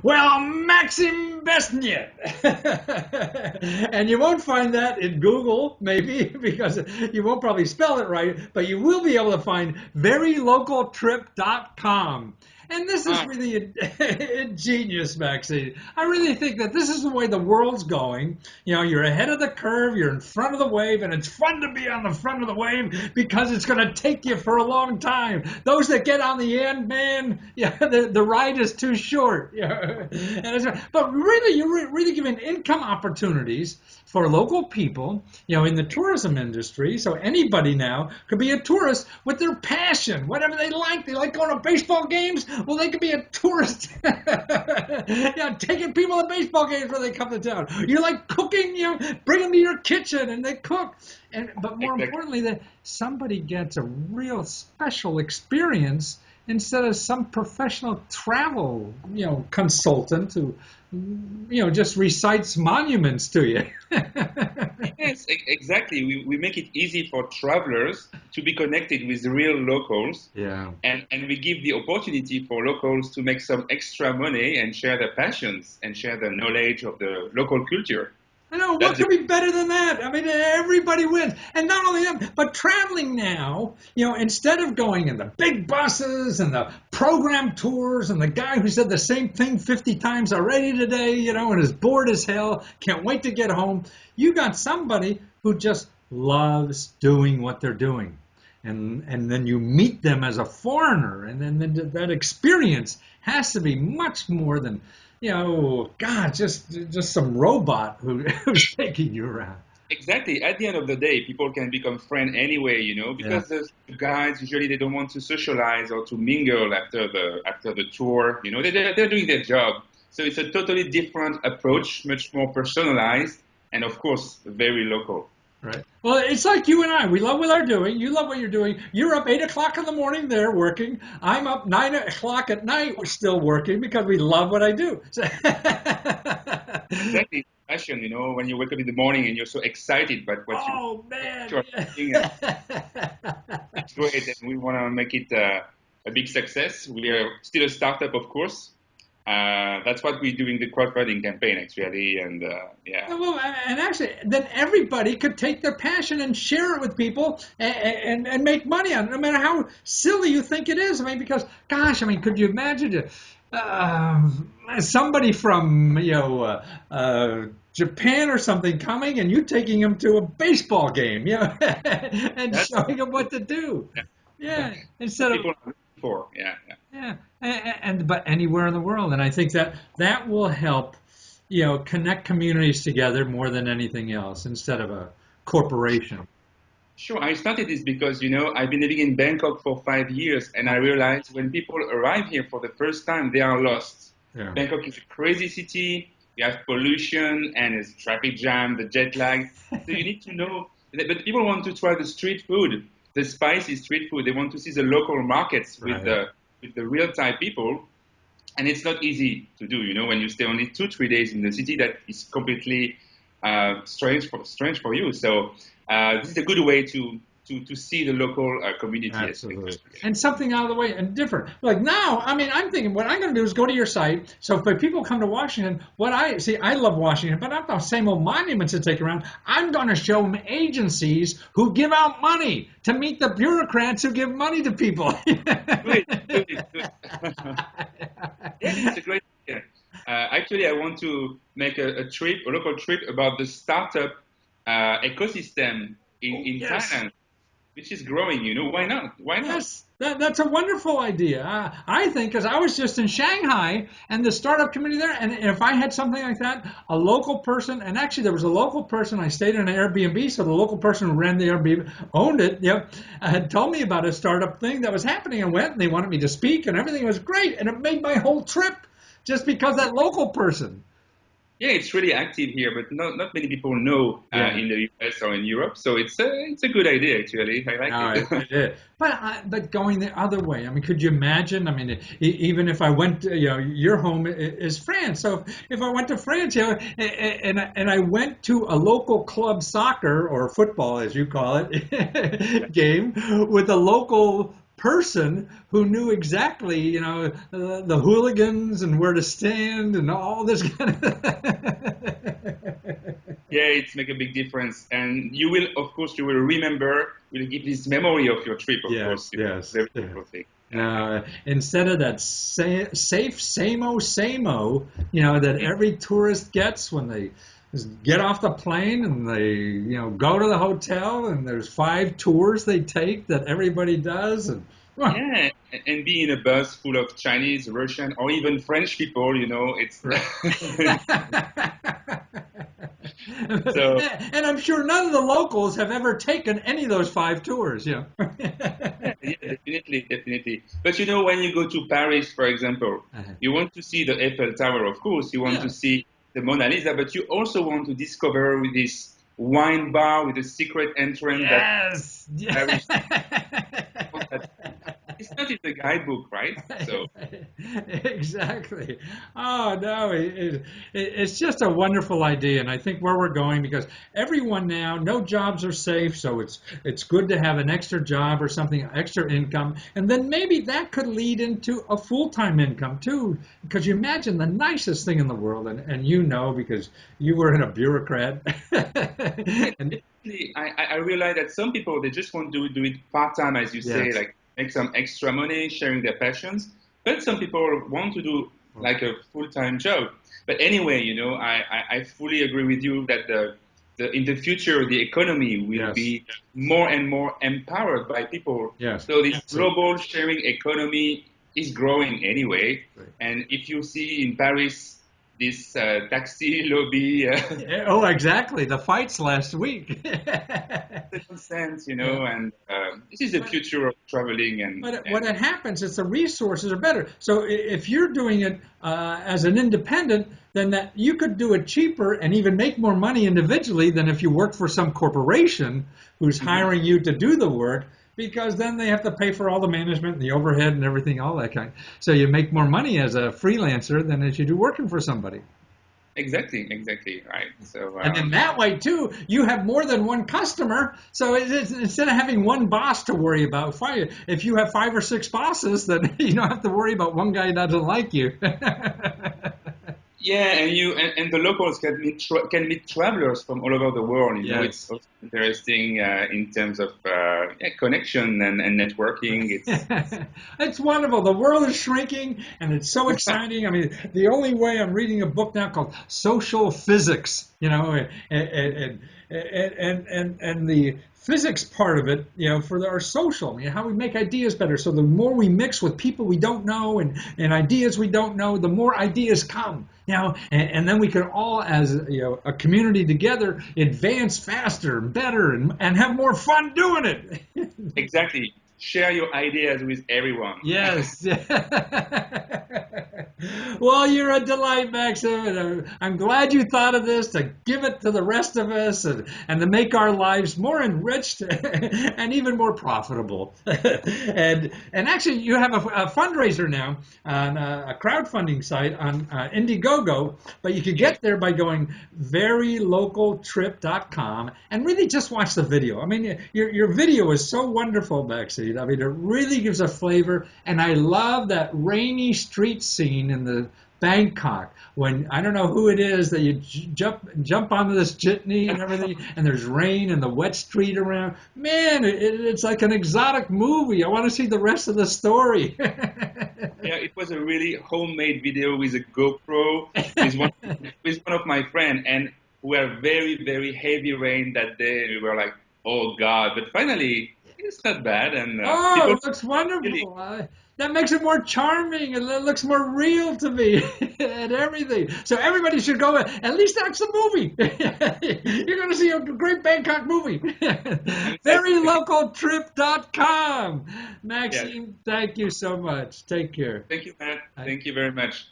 Well, Maxim Besniet. And you won't find that in Google, maybe, because you won't probably spell it right, but you will be able to find verylocaltrip.com. And this is Ah, really ingenious, Maxine. I really think that this is the way the world's going. You know, you're ahead of the curve, you're in front of the wave, and it's fun to be on the front of the wave because it's going to take you for a long time. Those that get on the end, man, yeah, the ride is too short. Yeah. But really, you're really giving income opportunities for local people, you know, in the tourism industry. So anybody now could be a tourist with their passion, whatever they like. They like going to baseball games. Well, they could be a tourist, yeah, taking people to baseball games when they come to town. You like cooking, you know, bring them to your kitchen and they cook. And but more exactly. importantly, that somebody gets a real special experience instead of some professional travel, you know, consultant who, you know, just recites monuments to you. Yes, exactly. We make it easy for travelers to be connected with real locals, Yeah. and we give the opportunity for locals to make some extra money and share their passions and share the knowledge of the local culture. I know, what That's the could be better than that? I mean, everybody wins. And not only that, but traveling now, you know, instead of going in the big buses and the program tours and the guy who said the same thing 50 times already today, you know, and is bored as hell, can't wait to get home, you got somebody who just loves doing what they're doing. And then you meet them as a foreigner, and then that experience has to be much more than, you know, God, just some robot who's taking you around. exactly. At the end of the day, people can become friends anyway, Yeah, because the guides usually they don't want to socialize or to mingle after the tour. They're doing their job. So it's a totally different approach, much more personalized, and of course, very local. right. Well, it's like you and I. We love what we're doing. You love what you're doing. You're up 8 o'clock in the morning there working. I'm up 9 o'clock at night. We're still working because we love what I do. So, Exactly. Passion, when you wake up in the morning and you're so excited about oh what man. you're doing, and Yeah. it's great, and we want to make it a big success. We are still a startup, of course. That's what we do in the crowdfunding campaign, actually, and yeah. Yeah, well, and actually, then everybody could take their passion and share it with people and make money on it, no matter how silly you think it is. I mean, because, gosh, I mean, could you imagine somebody from, Japan or something coming and you taking them to a baseball game, you know, and That's showing them what to do? Yeah, what instead of people are looking for. Yeah, yeah. yeah, and but anywhere in the world, and I think that that will help, you know, connect communities together more than anything else, instead of a corporation. Sure. I started this because, I've been living in Bangkok for 5 years, and I realized when people arrive here for the first time, they are lost. Yeah, Bangkok is a crazy city. You have pollution and it's traffic jam, the jet lag. So you need to know. But people want to try the street food, the spicy street food. They want to see the local markets with right. the real Thai people, and it's not easy to do. When you stay only 2 3 days in the city, that is completely strange for you. So this is a good way to see the local community. Absolutely. And something out of the way and different. Like now, I mean, I'm thinking what I'm going to do is go to your site. So if people come to Washington, what I see, I love Washington, but I'm the same old monuments to take around. I'm going to show them agencies who give out money to meet the bureaucrats who give money to people. Good, good, good. Yeah, it's a great idea. Actually, I want to make a trip, a local trip about the startup ecosystem Oh, in yes. Thailand, which is growing. Why not? Why not? Yes, that's a wonderful idea. I think because I was just in Shanghai and the startup community there, and if I had something like that, a local person, and actually there was a local person, I stayed in an Airbnb, so the local person who ran the Airbnb owned it, yep, had told me about a startup thing that was happening and went, and they wanted me to speak, and everything was great, and it made my whole trip just because that local person. Yeah, it's really active here, but not many people know Yeah. in the US or in Europe. So it's a good idea actually. I like No, it. it did. But going the other way, I mean, could you imagine? I mean, even if I went, you know, your home is France. So if I went to France, you know, and I went to a local club soccer or football, as you call it, game with a local person who knew exactly, the hooligans and where to stand and all this kind of. Yeah, it's make a big difference, and you will, of course, you will remember. Will give this memory of your trip, of course. Yes, It's yes, a very yes. beautiful thing. Yeah. Now, instead of that safe same-o, that every tourist gets when they just get off the plane and they, go to the hotel and there's 5 tours they take that everybody does and Yeah, and be in a bus full of Chinese, Russian, or even French people, it's right. so. And I'm sure none of the locals have ever taken any of those 5 tours. Yeah, yeah, definitely, definitely. But when you go to Paris, for example, you want to see the Eiffel Tower, of course. You want to Yeah. see the Mona Lisa, but you also want to discover this wine bar with a secret entrance that Yes. Paris. It's not in the guidebook, right? So Exactly. Oh no, it's just a wonderful idea, and I think where we're going because everyone now, no jobs are safe, so it's good to have an extra job or something, extra income, and then maybe that could lead into a full-time income too. Because you imagine the nicest thing in the world, and because you were in a bureaucrat, yeah, and definitely, I realize that some people they just want to do it part time, as you say, yes. like make some extra money, sharing their passions. But some people want to do like a full time job. But anyway, I fully agree with you that the in the future the economy will Yes. be more and more empowered by people. Yes. So this So, global sharing economy is growing anyway. right. And if you see in Paris this taxi lobby. Yeah, oh, exactly. The fights last week. Sense, Yeah. and this is the But future of traveling and but what it happens is the resources are better. So if you're doing it as an independent, then that you could do it cheaper and even make more money individually than if you work for some corporation who's Mhm. hiring you to do the work. Because then they have to pay for all the management and the overhead and everything, all that kind. So you make more money as a freelancer than as you do working for somebody. Exactly, right. So And then that way too, you have more than one customer. So instead of having one boss to worry about, if you have 5 or 6 bosses, then you don't have to worry about one guy who doesn't like you. yeah, and the locals can meet travelers from all over the world. It's Yes. also interesting in terms of connection and networking. It's wonderful. The world is shrinking and it's so exciting. I mean, the only way I'm reading a book now called Social Physics, and the physics part of it, for our social, how we make ideas better. So the more we mix with people we don't know and ideas we don't know, the more ideas come, and then we can all, as a community together, advance faster and better and have more fun doing it. Exactly. Share your ideas with everyone. Yes. Well, you're a delight, Maxim, and I'm glad you thought of this to give it to the rest of us and to make our lives more enriched and even more profitable. And actually, you have a fundraiser now on a crowdfunding site on Indiegogo, but you could Yes. get there by going verylocaltrip.com and really just watch the video. I mean, your video is so wonderful, Maxine. I mean, it really gives a flavor, and I love that rainy street scene in the Bangkok when I don't know who it is that you jump onto this jitney and everything, and there's rain and the wet street around. Man, it's like an exotic movie. I want to see the rest of the story. Yeah, it was a really homemade video with a GoPro with one with one of my friends, and we had very very heavy rain that day. We were like, oh God! But finally, it's not bad, and Oh, people it looks really, wonderful. That makes it more charming and it looks more real to me and everything. So everybody should go at least watch the movie. You're going to see a great Bangkok movie. I'm excited. Verylocaltrip.com. Yeah, Maxine, thank you so much. Take care. thank you, Matt. Bye. Thank you very much.